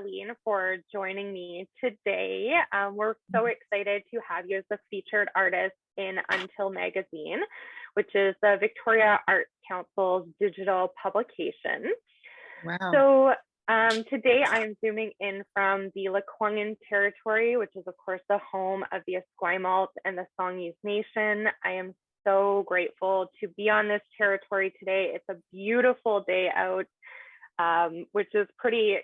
Darlene, for joining me today. We're so excited to have you as the featured artist in Until Magazine, which is the Victoria Arts Council's digital publication. Wow. So today I am zooming in from the Lekwungen territory, which is of course the home of the Esquimalt and the Songhees Nation. I am so grateful to be on this territory today. It's a beautiful day out, which is pretty,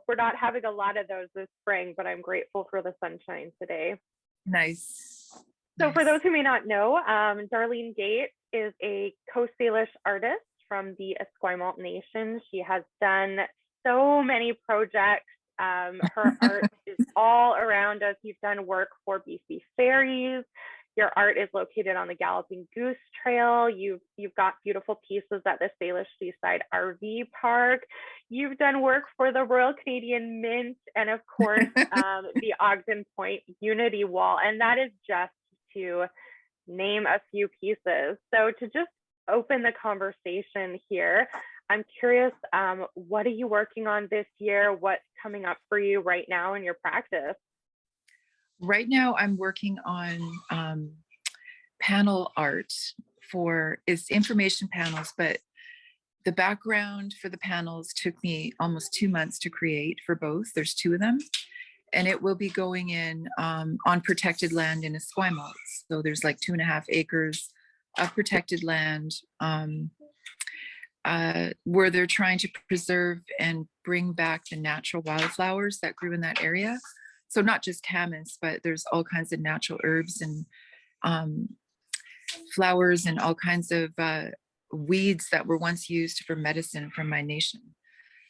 we're not having a lot of those this spring, but I'm grateful for the sunshine today. Nice. So for those who may not know, Darlene Gait is a Coast Salish artist from the Esquimalt Nation. She has done so many projects. Her art is all around us. You've done work for BC Ferries. Your art is located on the Galloping Goose Trail. You've got beautiful pieces at the Salish Seaside RV Park. You've done work for the Royal Canadian Mint and of course the Ogden Point Unity Wall. And that is just to name a few pieces. So to just open the conversation here, I'm curious, what are you working on this year? What's coming up for you right now in your practice? Right now, I'm working on panel art for it's information panels, but the background for the panels took me almost 2 months to create for both. There's 2 of them, and it will be going in on protected land in Esquimalt. So there's like 2.5 acres of protected land where they're trying to preserve and bring back the natural wildflowers that grew in that area. So not just camas, but there's all kinds of natural herbs and flowers and all kinds of weeds that were once used for medicine from my nation.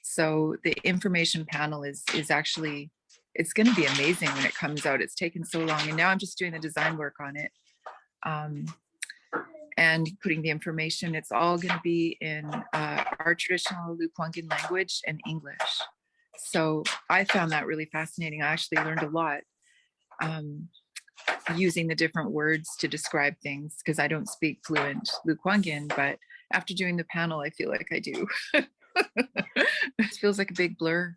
So the information panel is actually, it's going to be amazing when it comes out. It's taken so long, and now I'm just doing the design work on it and putting the information. It's all going to be in our traditional Lekwungen language and English. So I found that really fascinating. I actually learned a lot using the different words to describe things because I don't speak fluent Lekwungen, but after doing the panel, I feel like I do. It feels like a big blur.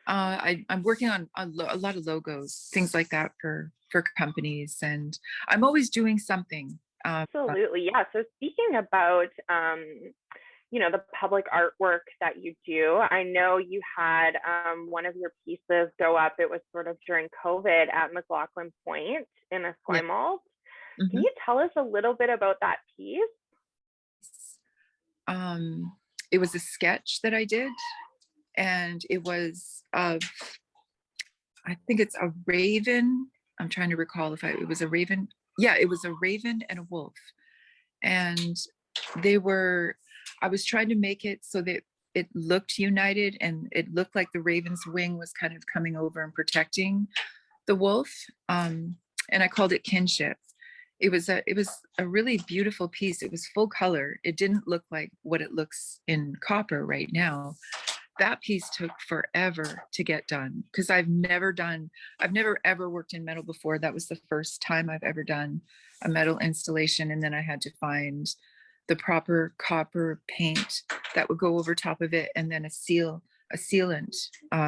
I'm working on a lot of logos, things like that for companies, and I'm always doing something. Absolutely, yeah. So speaking about the public artwork that you do. I know you had one of your pieces go up. It was sort of during COVID at McLaughlin Point in Esquimalt. Yeah. Mm-hmm. Can you tell us a little bit about that piece? It was a sketch that I did, and it was I think it's a raven. I'm trying to recall if it was a raven. Yeah, it was a raven and a wolf, and I was trying to make it so that it looked united, and it looked like the raven's wing was kind of coming over and protecting the wolf. And I called it kinship. It was a really beautiful piece. It was full color. It didn't look like what it looks in copper right now. That piece took forever to get done because I've never ever worked in metal before. That was the first time I've ever done a metal installation. And then I had to find the proper copper paint that would go over top of it, and then a sealant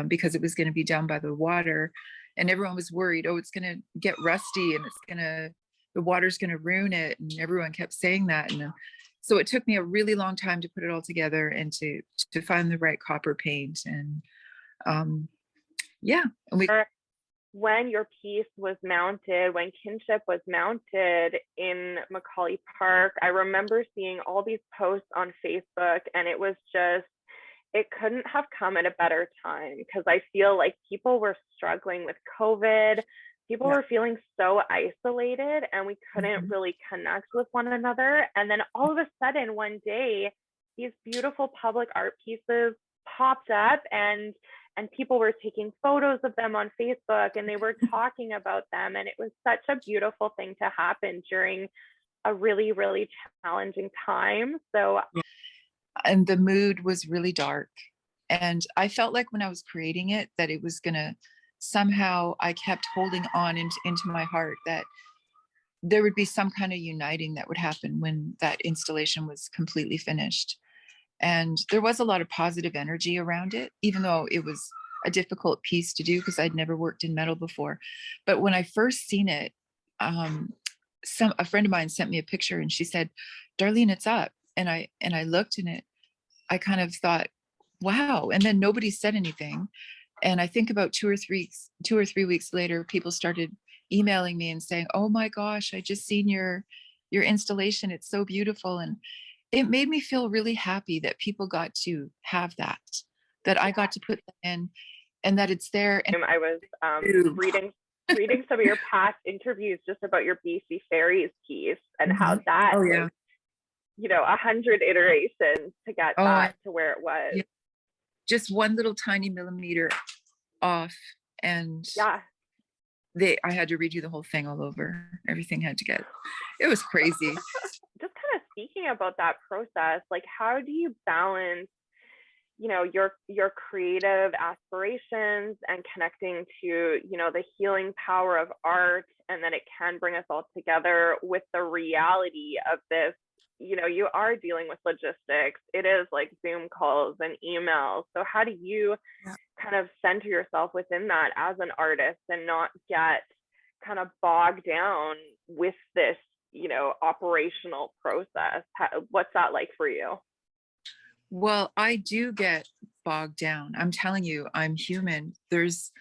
because it was going to be down by the water, and everyone was worried, oh, it's going to get rusty and the water's going to ruin it, and everyone kept saying that, and so it took me a really long time to put it all together and to find the right copper paint, and when your piece was mounted, when Kinship was mounted in Macaulay Park, I remember seeing all these posts on Facebook, and it couldn't have come at a better time because I feel like people were struggling with COVID. People were feeling so isolated, and we couldn't really connect with one another. And then all of a sudden, one day, these beautiful public art pieces popped up, and people were taking photos of them on Facebook, and they were talking about them. And it was such a beautiful thing to happen during a really, really challenging time. So, and the mood was really dark. And I felt like when I was creating it, that it was gonna somehow, I kept holding on into my heart that there would be some kind of uniting that would happen when that installation was completely finished. And there was a lot of positive energy around it, even though it was a difficult piece to do because I'd never worked in metal before. But when I first seen it, a friend of mine sent me a picture and she said, Darlene, it's up. And I looked in it. I kind of thought, wow. And then nobody said anything. And I think about 2 or 3 weeks later, people started emailing me and saying, oh my gosh, I just seen your installation. It's so beautiful. And it made me feel really happy that people got to have that I got to put that in, and that it's there. And I was reading some of your past interviews just about your BC Fairies piece and how that was, 100 iterations to get that to where it was. Yeah. Just one little tiny millimeter off, and I had to redo the whole thing all over. Everything had to get, it was crazy. Just kind of speaking about that process, like how do you balance, your creative aspirations and connecting to, the healing power of art, and then it can bring us all together with the reality of this, you are dealing with logistics. It is like Zoom calls and emails. So how do you kind of center yourself within that as an artist and not get kind of bogged down with this, operational process? What's that like for you? Well, I do get bogged down. I'm telling you, I'm human. There's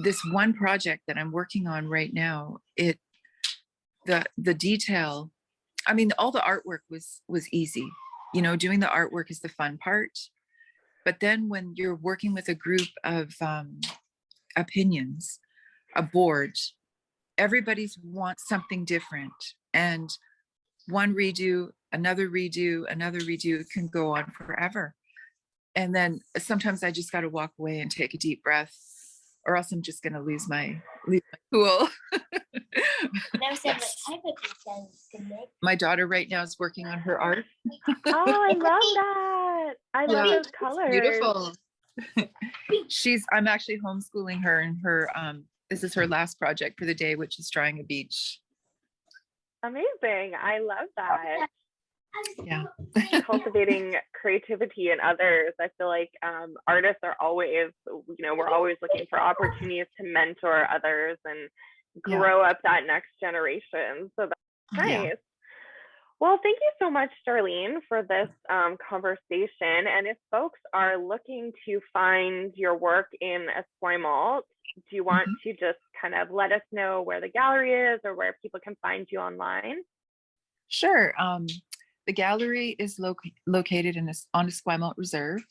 this one project that I'm working on right now. The detail, I mean, all the artwork was easy. Doing the artwork is the fun part. But then when you're working with a group of opinions, a board, everybody wants something different. And one redo, another redo can go on forever. And then sometimes I just got to walk away and take a deep breath, or else I'm just going to lose my cool. My daughter right now is working on her art. Oh, I love that. I love those colors. Beautiful. I'm actually homeschooling her, and this is her last project for the day, which is drawing a beach. Amazing. I love that. Yeah. Cultivating creativity in others. I feel like artists are always, we're always looking for opportunities to mentor others and grow up that next generation. So that's nice. Yeah. Well, thank you so much, Darlene, for this conversation. And if folks are looking to find your work in Esquimalt, do you want to just kind of let us know where the gallery is or where people can find you online? Sure. The gallery is located on Esquimalt Reserve.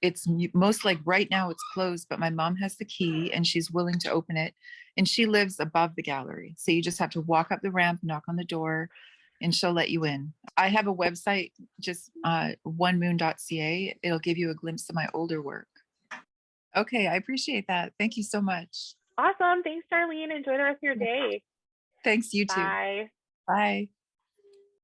It's most like right now it's closed, but my mom has the key and she's willing to open it. And she lives above the gallery. So you just have to walk up the ramp, knock on the door, and she'll let you in. I have a website, just onemoon.ca. It'll give you a glimpse of my older work. Okay, I appreciate that. Thank you so much. Awesome. Thanks, Darlene. Enjoy the rest of your day. Thanks, you too. Bye. Bye.